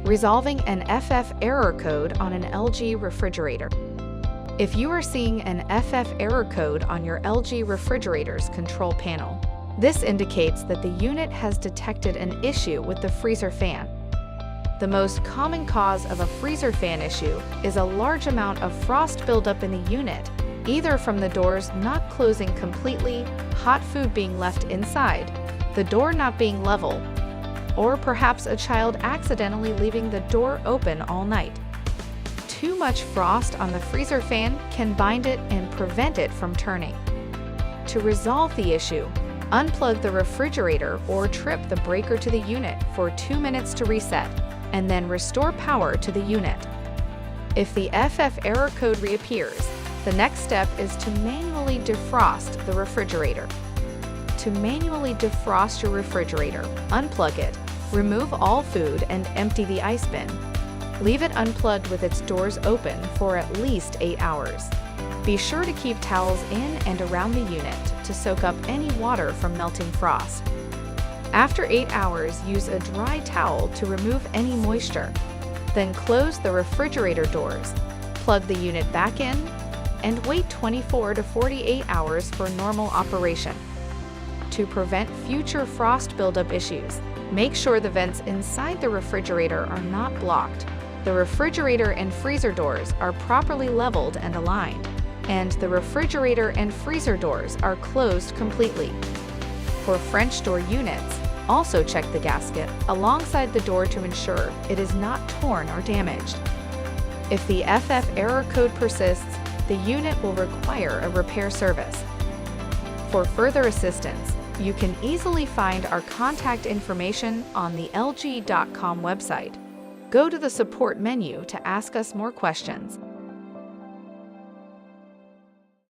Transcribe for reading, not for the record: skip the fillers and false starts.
Resolving an FF error code on an LG refrigerator. If you are seeing an FF error code on your LG refrigerator's control panel, this indicates that the unit has detected an issue with the freezer fan. The most common cause of a freezer fan issue is a large amount of frost buildup in the unit, either from the doors not closing completely, hot food being left inside, the door not being level, or perhaps a child accidentally leaving the door open all night. Too much frost on the freezer fan can bind it and prevent it from turning. To resolve the issue, unplug the refrigerator or trip the breaker to the unit for 2 minutes to reset, and then restore power to the unit. If the FF error code reappears, the next step is to manually defrost the refrigerator. To manually defrost your refrigerator, unplug it, remove all food and empty the ice bin. Leave it unplugged with its doors open for at least 8 hours. Be sure to keep towels in and around the unit to soak up any water from melting frost. After 8 hours, use a dry towel to remove any moisture. Then close the refrigerator doors, plug the unit back in, and wait 24 to 48 hours for normal operation. To prevent future frost buildup issues, make sure the vents inside the refrigerator are not blocked. The refrigerator and freezer doors are properly leveled and aligned, and the refrigerator and freezer doors are closed completely. For French door units, also check the gasket alongside the door to ensure it is not torn or damaged. If the FF error code persists, the unit will require a repair service. For further assistance, you can easily find our contact information on the LG.com website. Go to the support menu to ask us more questions.